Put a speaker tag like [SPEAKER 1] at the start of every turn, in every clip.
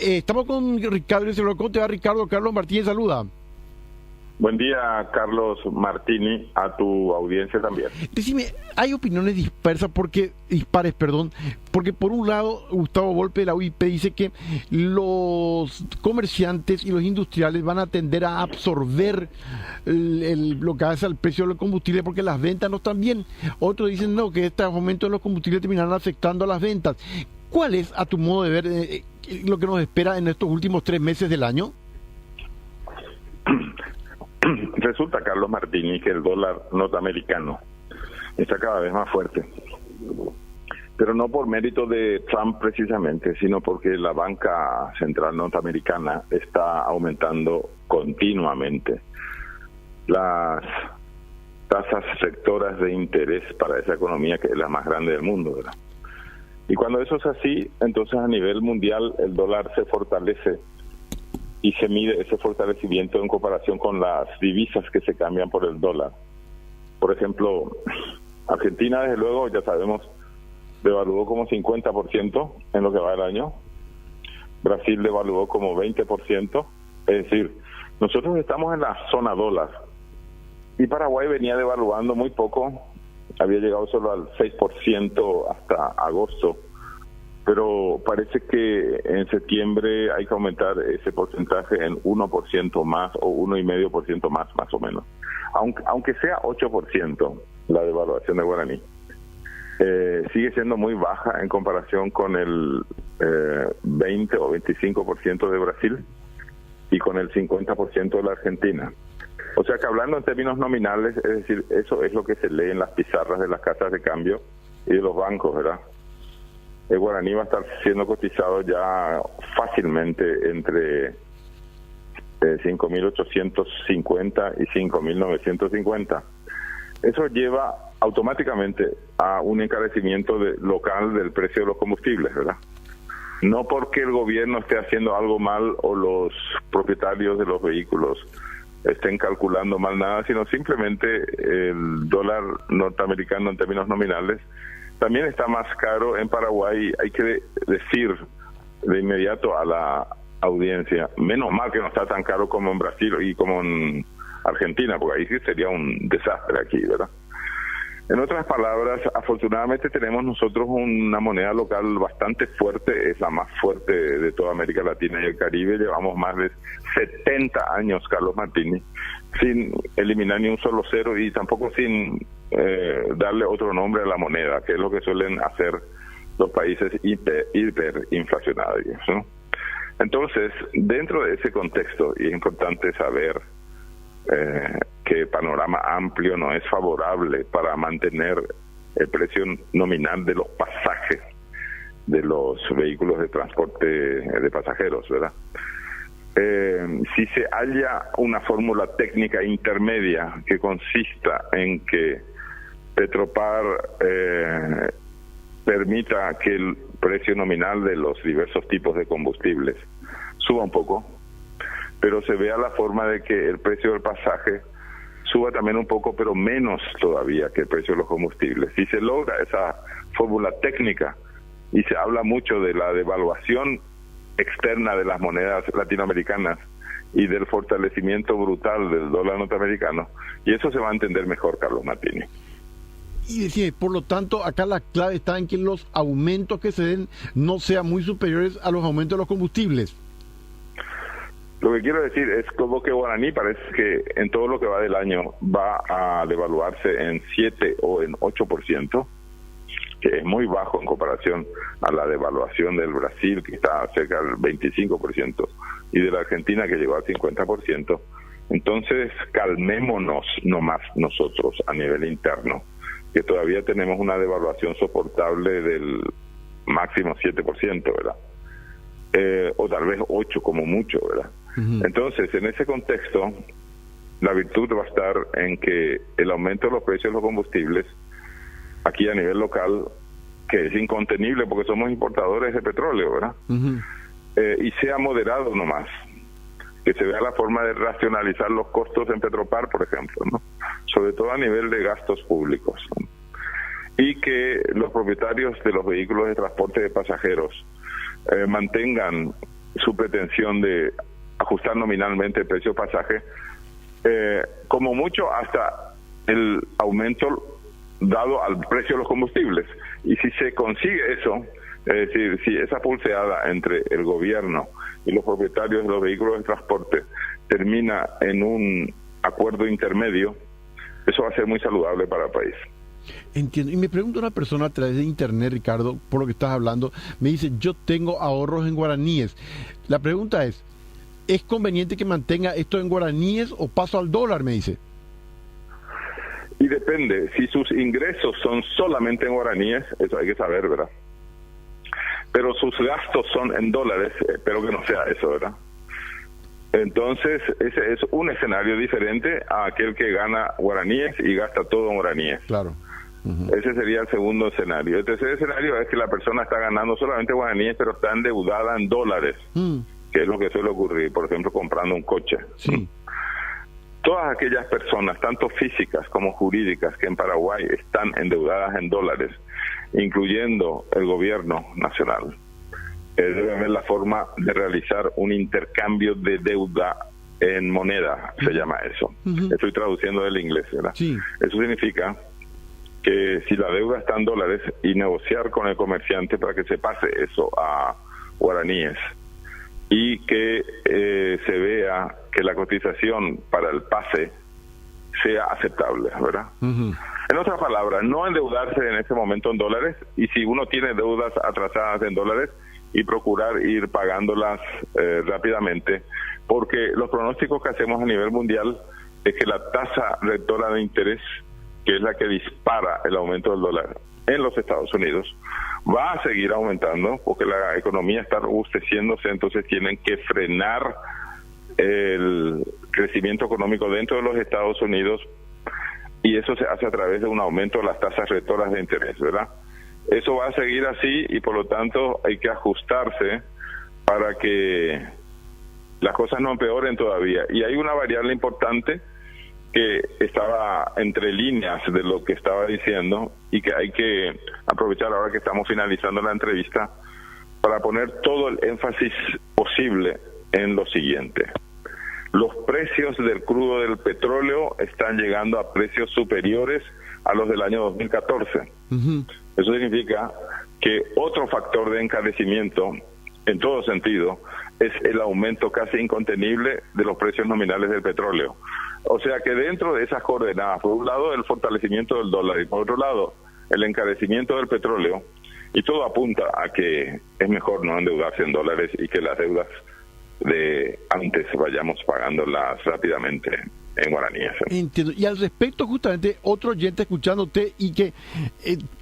[SPEAKER 1] Estamos con Ricardo. ¿Cómo te va, Ricardo? Carlos Martínez saluda.
[SPEAKER 2] Buen día, Carlos Martini, a tu audiencia también.
[SPEAKER 1] Decime, hay opiniones dispares, porque por un lado Gustavo Volpe de la UIP dice que los comerciantes y los industriales van a tender a absorber lo que hace al precio del combustible porque las ventas no están bien. Otros dicen no, que este aumento de los combustibles terminarán afectando a las ventas. ¿Cuál es, a tu modo de ver, lo que nos espera en estos últimos 3 meses del año?
[SPEAKER 2] Resulta, Carlos Martini, que el dólar norteamericano está cada vez más fuerte, pero no por mérito de Trump precisamente, sino porque la banca central norteamericana está aumentando continuamente las tasas rectoras de interés para esa economía que es la más grande del mundo, ¿verdad? Y cuando eso es así, entonces a nivel mundial el dólar se fortalece y se mide ese fortalecimiento en comparación con las divisas que se cambian por el dólar. Por ejemplo, Argentina, desde luego, ya sabemos, devaluó como 50% en lo que va del año. Brasil devaluó como 20%. Es decir, nosotros estamos en la zona dólar. Y Paraguay venía devaluando muy poco. Había llegado solo al 6% hasta agosto. Pero parece que en septiembre hay que aumentar ese porcentaje en 1% más o 1,5% más o menos. Aunque sea 8% la devaluación de guaraní, sigue siendo muy baja en comparación con el 20 o 25% de Brasil y con el 50% de la Argentina. O sea que hablando en términos nominales, es decir, eso es lo que se lee en las pizarras de las casas de cambio y de los bancos, ¿verdad? El guaraní va a estar siendo cotizado ya fácilmente entre 5.850 y 5.950. Eso lleva automáticamente a un encarecimiento local del precio de los combustibles, ¿verdad? No porque el gobierno esté haciendo algo mal o los propietarios de los vehículos estén calculando mal nada, sino simplemente el dólar norteamericano en términos nominales también está más caro en Paraguay. Hay que decir de inmediato a la audiencia, menos mal que no está tan caro como en Brasil y como en Argentina, porque ahí sí sería un desastre aquí, ¿verdad? En otras palabras, afortunadamente tenemos nosotros una moneda local bastante fuerte, es la más fuerte de toda América Latina y el Caribe. Llevamos más de 70 años, Carlos Martini, sin eliminar ni un solo cero y tampoco sin darle otro nombre a la moneda, que es lo que suelen hacer los países hiperinflacionarios, ¿no? Entonces, dentro de ese contexto, y es importante saber que el panorama amplio no es favorable para mantener el precio nominal de los pasajes de los vehículos de transporte de pasajeros, ¿verdad? Si se halla una fórmula técnica intermedia que consista en que Petropar permita que el precio nominal de los diversos tipos de combustibles suba un poco, pero se vea la forma de que el precio del pasaje suba también un poco, pero menos todavía que el precio de los combustibles. Si se logra esa fórmula técnica, y se habla mucho de la devaluación externa de las monedas latinoamericanas y del fortalecimiento brutal del dólar norteamericano, y eso se va a entender mejor, Carlos Martini.
[SPEAKER 1] Y decir, por lo tanto, acá la clave está en que los aumentos que se den no sean muy superiores a los aumentos de los combustibles.
[SPEAKER 2] Lo que quiero decir es como que guaraní parece que en todo lo que va del año va a devaluarse en 7 o en 8%, que es muy bajo en comparación a la devaluación del Brasil, que está cerca del 25%, y de la Argentina, que llegó al 50%. Entonces, calmémonos nomás nosotros a nivel interno, que todavía tenemos una devaluación soportable del máximo 7%, ¿verdad? O tal vez 8 como mucho, ¿verdad? Uh-huh. Entonces, en ese contexto, la virtud va a estar en que el aumento de los precios de los combustibles aquí a nivel local, que es incontenible porque somos importadores de petróleo, ¿verdad? Uh-huh. Y sea moderado nomás, que se vea la forma de racionalizar los costos en Petropar, por ejemplo, ¿no? Sobre todo a nivel de gastos públicos, ¿no? Y que los propietarios de los vehículos de transporte de pasajeros mantengan su pretensión de ajustar nominalmente el precio del pasaje, como mucho hasta el aumento dado al precio de los combustibles. Y si se consigue eso, es decir, si esa pulseada entre el gobierno y los propietarios de los vehículos de transporte termina en un acuerdo intermedio, eso va a ser muy saludable para el país.
[SPEAKER 1] Entiendo. Y me pregunta una persona a través de internet, Ricardo, por lo que estás hablando, me dice, yo tengo ahorros en guaraníes. La pregunta ¿es conveniente que mantenga esto en guaraníes o paso al dólar? Me dice.
[SPEAKER 2] Y depende, si sus ingresos son solamente en guaraníes, eso hay que saber, ¿verdad? Pero sus gastos son en dólares, espero que no sea eso, ¿verdad? Entonces, ese es un escenario diferente a aquel que gana guaraníes y gasta todo en guaraníes.
[SPEAKER 1] Claro.
[SPEAKER 2] Ese sería el segundo escenario. El tercer escenario es que la persona está ganando solamente guaraníes, pero está endeudada en dólares, que es lo que suele ocurrir, por ejemplo, comprando un coche.
[SPEAKER 1] Sí.
[SPEAKER 2] Todas aquellas personas, tanto físicas como jurídicas, que en Paraguay están endeudadas en dólares, incluyendo el gobierno nacional, debe haber la forma de realizar un intercambio de deuda en moneda, se llama eso. Estoy traduciendo del inglés, ¿verdad? Sí. Eso significa que si la deuda está en dólares, y negociar con el comerciante para que se pase eso a guaraníes, y que se vea que la cotización para el pase sea aceptable, ¿verdad? En otras palabras, no endeudarse en ese momento en dólares, y si uno tiene deudas atrasadas en dólares, y procurar ir pagándolas rápidamente, porque los pronósticos que hacemos a nivel mundial es que la tasa rectora de interés, que es la que dispara el aumento del dólar en los Estados Unidos, va a seguir aumentando porque la economía está robusteciéndose, entonces tienen que frenar el crecimiento económico dentro de los Estados Unidos, y eso se hace a través de un aumento de las tasas rectoras de interés, ¿verdad? Eso va a seguir así, y por lo tanto hay que ajustarse para que las cosas no empeoren todavía. Y hay una variable importante que estaba entre líneas de lo que estaba diciendo, y que hay que aprovechar ahora que estamos finalizando la entrevista para poner todo el énfasis posible en lo siguiente. Los precios del crudo del petróleo están llegando a precios superiores a los del año 2014. Eso significa que otro factor de encarecimiento, en todo sentido, es el aumento casi incontenible de los precios nominales del petróleo. O sea que dentro de esas coordenadas, por un lado el fortalecimiento del dólar y por otro lado el encarecimiento del petróleo, y todo apunta a que es mejor no endeudarse en dólares y que las deudas de antes vayamos pagándolas rápidamente en guaraníes.
[SPEAKER 1] Entiendo. Y al respecto, justamente, otro oyente escuchándote, y que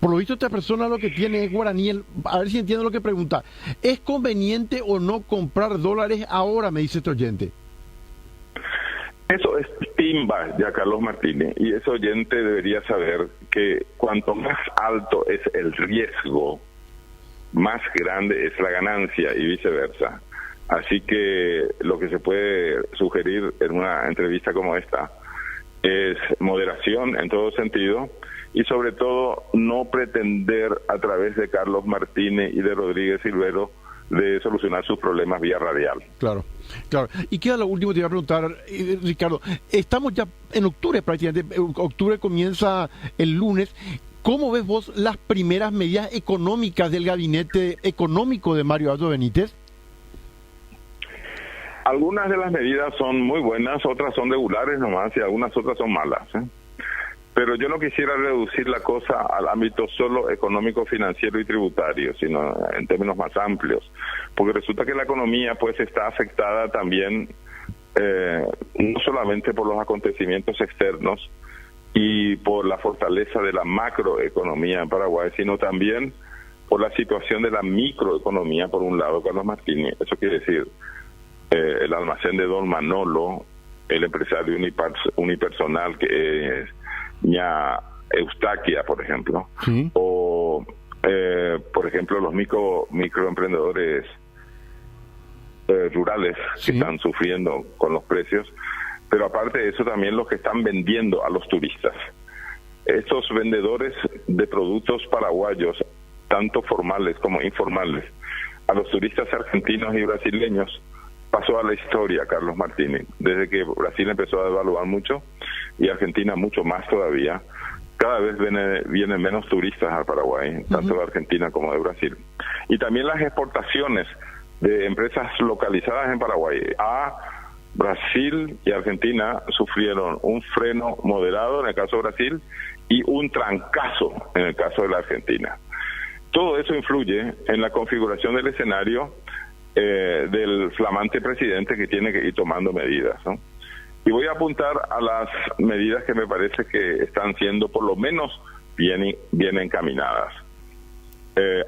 [SPEAKER 1] por lo visto esta persona lo que tiene es guaraní, a ver si entiendo lo que pregunta. ¿Es conveniente o no comprar dólares ahora? Me dice este oyente.
[SPEAKER 2] Eso es timba, ya Carlos Martínez, y ese oyente debería saber que cuanto más alto es el riesgo, más grande es la ganancia, y viceversa. Así que lo que se puede sugerir en una entrevista como esta es moderación en todo sentido, y sobre todo no pretender a través de Carlos Martínez y de Rodríguez Silvero de solucionar sus problemas vía radial.
[SPEAKER 1] Claro, claro. Y queda lo último, te iba a preguntar, Ricardo, estamos ya en octubre prácticamente, octubre comienza el lunes. ¿Cómo ves vos las primeras medidas económicas del gabinete económico de Mario Abdo Benítez?
[SPEAKER 2] Algunas de las medidas son muy buenas, otras son regulares nomás, y algunas otras son malas, Pero yo no quisiera reducir la cosa al ámbito solo económico, financiero y tributario, sino en términos más amplios, porque resulta que la economía pues está afectada también no solamente por los acontecimientos externos y por la fortaleza de la macroeconomía en Paraguay, sino también por la situación de la microeconomía, por un lado, Carlos Martínez. Eso quiere decir el almacén de Don Manolo, el empresario unipersonal que es Ña Eustaquia, por ejemplo, ¿sí? O por ejemplo los microemprendedores rurales, ¿sí?, que están sufriendo con los precios, pero aparte de eso también los que están vendiendo a los turistas. Estos vendedores de productos paraguayos, tanto formales como informales, a los turistas argentinos y brasileños pasó a la historia, Carlos Martínez. Desde que Brasil empezó a devaluar mucho y Argentina mucho más todavía, cada vez vienen menos turistas al Paraguay, tanto de Argentina como de Brasil. Y también las exportaciones de empresas localizadas en Paraguay a Brasil y Argentina sufrieron un freno moderado en el caso de Brasil y un trancazo en el caso de la Argentina. Todo eso influye en la configuración del escenario del flamante presidente, que tiene que ir tomando medidas, ¿no? Y voy a apuntar a las medidas que me parece que están siendo por lo menos bien encaminadas.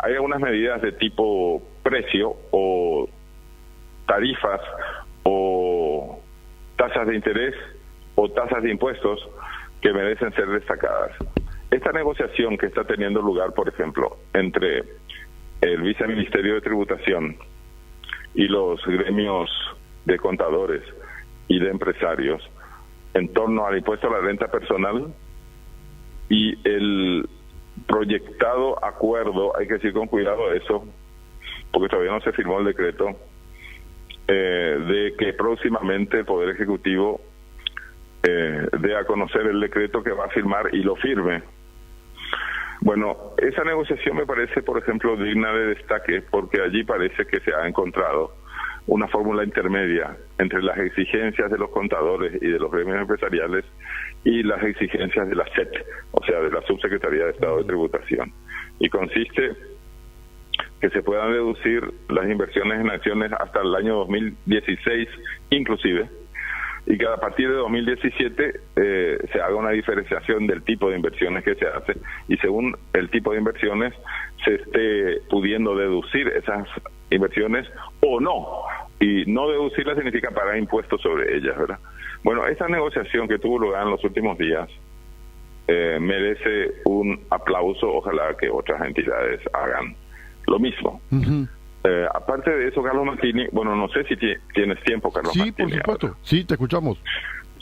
[SPEAKER 2] Hay algunas medidas de tipo precio o tarifas o tasas de interés o tasas de impuestos que merecen ser destacadas. Esta negociación que está teniendo lugar, por ejemplo, entre el Viceministerio de Tributación y los gremios de contadores y de empresarios en torno al impuesto a la renta personal y el proyectado acuerdo, hay que decir con cuidado eso, porque todavía no se firmó el decreto, de que próximamente el Poder Ejecutivo dé a conocer el decreto que va a firmar y lo firme. Bueno, esa negociación me parece, por ejemplo, digna de destaque, porque allí parece que se ha encontrado una fórmula intermedia entre las exigencias de los contadores y de los gremios empresariales y las exigencias de la SET, o sea, de la Subsecretaría de Estado de Tributación. Y consiste que se puedan deducir las inversiones en acciones hasta el año 2016 inclusive, y que a partir de 2017 se haga una diferenciación del tipo de inversiones que se hace, y según el tipo de inversiones se esté pudiendo deducir esas inversiones o no, y no deducirlas significa pagar impuestos sobre ellas, ¿verdad? Bueno, esa negociación que tuvo lugar en los últimos días merece un aplauso. Ojalá que otras entidades hagan lo mismo. Aparte de eso, Carlos Martínez, bueno, no sé si tienes tiempo, Carlos Martínez.
[SPEAKER 1] Sí, por supuesto. Ahora. Sí, te escuchamos.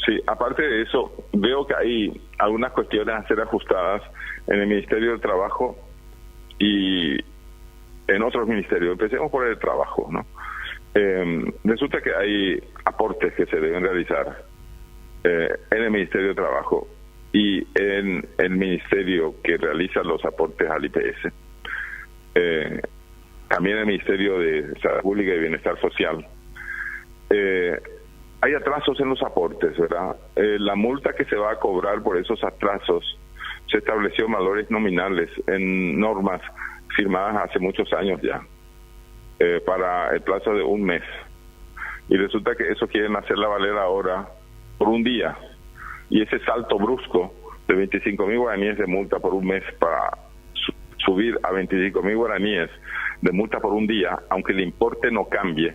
[SPEAKER 2] Sí, aparte de eso, veo que hay algunas cuestiones a ser ajustadas en el Ministerio del Trabajo y en otros ministerios. Empecemos por el trabajo, ¿no? Resulta que hay aportes que se deben realizar en el Ministerio de Trabajo y en el ministerio que realiza los aportes al IPS. También en el Ministerio de Salud Pública y Bienestar Social. Hay atrasos en los aportes, ¿verdad? La multa que se va a cobrar por esos atrasos se estableció en valores nominales en normas firmadas hace muchos años ya, para el plazo de un mes. Y resulta que eso quieren hacerla valer ahora por un día. Y ese salto brusco de 25.000 guaraníes de multa por un mes para subir a 25.000 guaraníes de multa por un día, aunque el importe no cambie,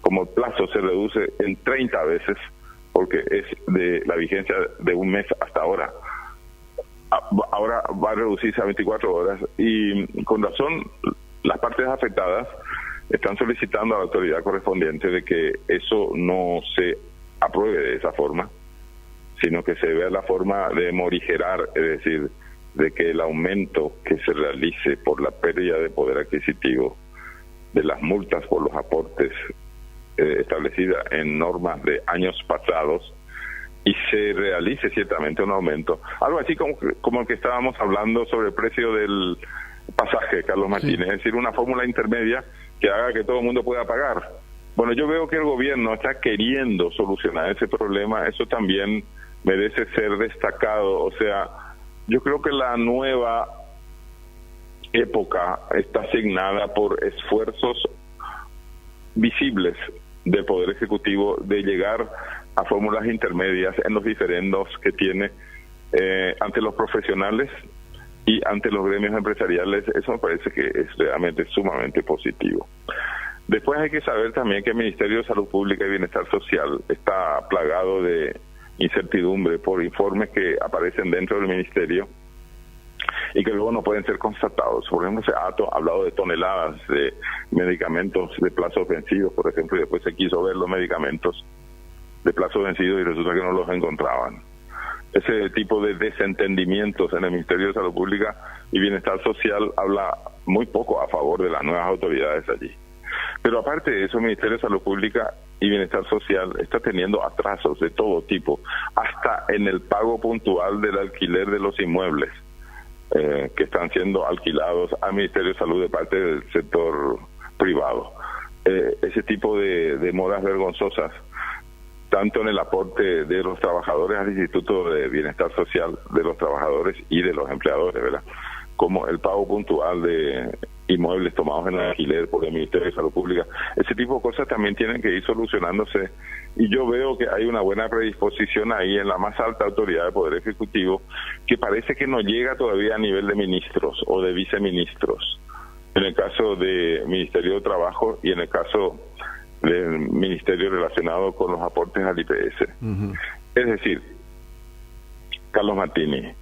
[SPEAKER 2] como el plazo se reduce en 30 veces, porque es de la vigencia de un mes hasta ahora. Ahora va a reducirse a 24 horas y con razón las partes afectadas están solicitando a la autoridad correspondiente de que eso no se apruebe de esa forma, sino que se vea la forma de morigerar, es decir, de que el aumento que se realice por la pérdida de poder adquisitivo de las multas por los aportes establecidas en normas de años pasados, y se realice ciertamente un aumento, algo así como el que estábamos hablando sobre el precio del pasaje, Carlos Martínez, es decir, una fórmula intermedia que haga que todo el mundo pueda pagar. Bueno, yo veo que el gobierno está queriendo solucionar ese problema, eso también merece ser destacado. O sea, yo creo que la nueva época está asignada por esfuerzos visibles del Poder Ejecutivo de llegar a fórmulas intermedias en los diferendos que tiene ante los profesionales y ante los gremios empresariales. Eso me parece que es realmente sumamente positivo. Después hay que saber también que el Ministerio de Salud Pública y Bienestar Social está plagado de incertidumbre por informes que aparecen dentro del ministerio y que luego no pueden ser constatados. Por ejemplo, se ha hablado de toneladas de medicamentos de plazos vencidos, por ejemplo, y después se quiso ver los medicamentos de plazos vencidos y resulta que no los encontraban. Ese tipo de desentendimientos en el Ministerio de Salud Pública y Bienestar Social habla muy poco a favor de las nuevas autoridades allí. Pero aparte de eso, el Ministerio de Salud Pública y Bienestar Social está teniendo atrasos de todo tipo, hasta en el pago puntual del alquiler de los inmuebles que están siendo alquilados al Ministerio de Salud de parte del sector privado. Ese tipo de demoras vergonzosas, tanto en el aporte de los trabajadores al Instituto de Bienestar Social, de los trabajadores y de los empleadores, ¿verdad?, como el pago puntual de inmuebles tomados en alquiler por el Ministerio de Salud Pública. Ese tipo de cosas también tienen que ir solucionándose, y yo veo que hay una buena predisposición ahí en la más alta autoridad del Poder Ejecutivo, que parece que no llega todavía a nivel de ministros o de viceministros, en el caso del Ministerio de Trabajo y en el caso del ministerio relacionado con los aportes al IPS. Es decir, Carlos Martini,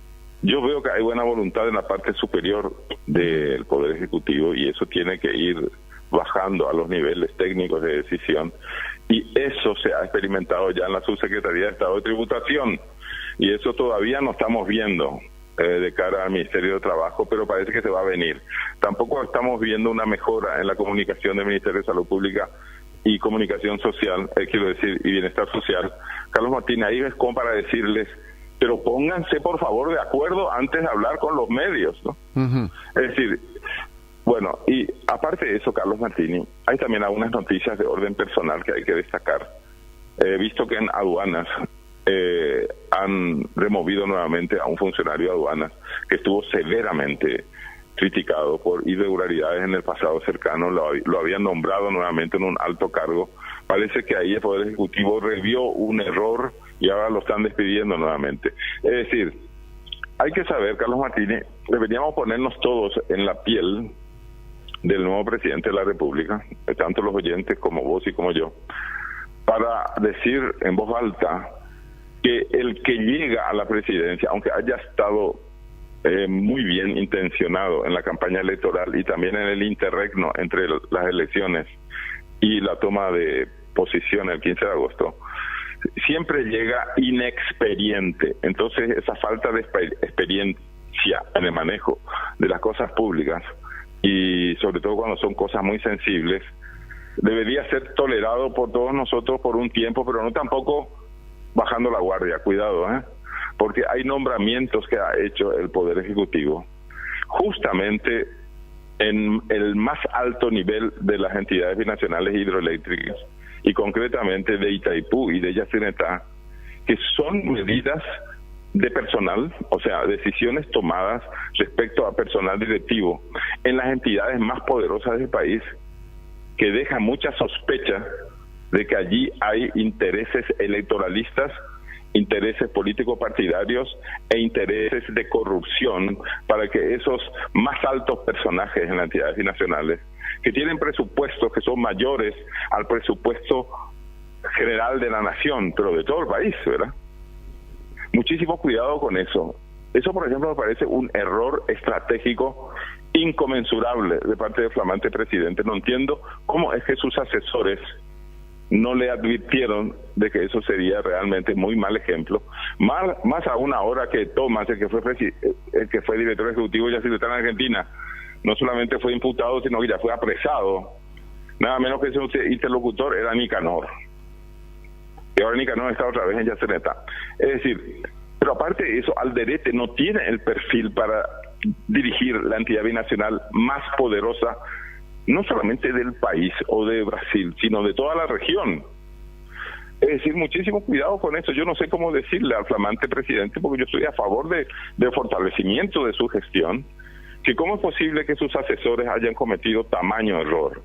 [SPEAKER 2] yo veo que hay buena voluntad en la parte superior del Poder Ejecutivo, y eso tiene que ir bajando a los niveles técnicos de decisión, y eso se ha experimentado ya en la Subsecretaría de Estado de Tributación, y eso todavía no estamos viendo de cara al Ministerio de Trabajo, pero parece que se va a venir. Tampoco estamos viendo una mejora en la comunicación del Ministerio de Salud Pública y Comunicación Social, y Bienestar Social. Carlos Martínez, ahí es como para decirles, pero pónganse por favor de acuerdo antes de hablar con los medios, ¿no? Es decir, bueno, y aparte de eso, Carlos Martini, hay también algunas noticias de orden personal que hay que destacar. Visto que en aduanas han removido nuevamente a un funcionario de aduanas que estuvo severamente criticado por irregularidades en el pasado cercano, lo habían nombrado nuevamente en un alto cargo. Parece que ahí el Poder Ejecutivo revió un error y ahora lo están despidiendo nuevamente. Es decir, hay que saber, Carlos Martínez, deberíamos ponernos todos en la piel del nuevo presidente de la República, tanto los oyentes como vos y como yo, para decir en voz alta que el que llega a la presidencia, aunque haya estado muy bien intencionado en la campaña electoral y también en el interregno entre las elecciones y la toma de posición el 15 de agosto, siempre llega inexperiente. Entonces, esa falta de experiencia en el manejo de las cosas públicas, y sobre todo cuando son cosas muy sensibles, debería ser tolerado por todos nosotros por un tiempo, pero no tampoco bajando la guardia. Cuidado, porque hay nombramientos que ha hecho el Poder Ejecutivo justamente en el más alto nivel de las entidades binacionales hidroeléctricas, y concretamente de Itaipú y de Yacyretá, que son medidas de personal, o sea, decisiones tomadas respecto a personal directivo en las entidades más poderosas del país, que deja mucha sospecha de que allí hay intereses electoralistas, intereses políticos partidarios e intereses de corrupción, para que esos más altos personajes en las entidades binacionales, que tienen presupuestos que son mayores al presupuesto general de la nación, pero de todo el país, ¿verdad? Muchísimo cuidado con eso. Eso, por ejemplo, me parece un error estratégico inconmensurable de parte del flamante presidente. No entiendo cómo es que sus asesores no le advirtieron de que eso sería realmente muy mal ejemplo, más aún ahora que Tomás, el que fue director ejecutivo de Yacyretá en Argentina, no solamente fue imputado, sino que ya fue apresado. Nada menos que ese interlocutor era Nicanor, y ahora Nicanor está otra vez en Yacyretá. Es decir, pero aparte de eso, Alderete no tiene el perfil para dirigir la entidad binacional más poderosa, no solamente del país o de Brasil, sino de toda la región. Es decir, muchísimo cuidado con eso. Yo no sé cómo decirle al flamante presidente, porque yo estoy a favor del fortalecimiento de su gestión, que cómo es posible que sus asesores hayan cometido tamaño error.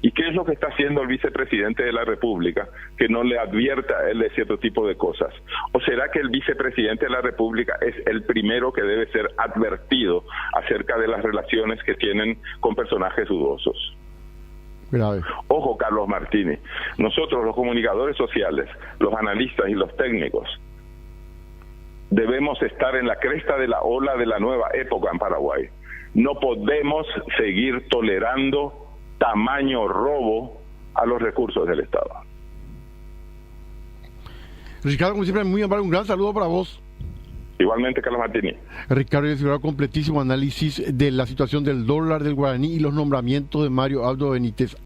[SPEAKER 2] ¿Y qué es lo que está haciendo el vicepresidente de la República que no le advierta a él de cierto tipo de cosas? ¿O será que el vicepresidente de la República es el primero que debe ser advertido acerca de las relaciones que tienen con personajes dudosos?
[SPEAKER 1] Grave.
[SPEAKER 2] Ojo, Carlos Martínez, nosotros los comunicadores sociales, los analistas y los técnicos, debemos estar en la cresta de la ola de la nueva época en Paraguay. No podemos seguir tolerando tamaño robo a los recursos del Estado.
[SPEAKER 1] Ricardo, como siempre, muy amable, un gran saludo para vos.
[SPEAKER 2] Igualmente, Carlos Martínez.
[SPEAKER 1] Ricardo, y completísimo análisis de la situación del dólar, del guaraní y los nombramientos de Mario Aldo Benítez.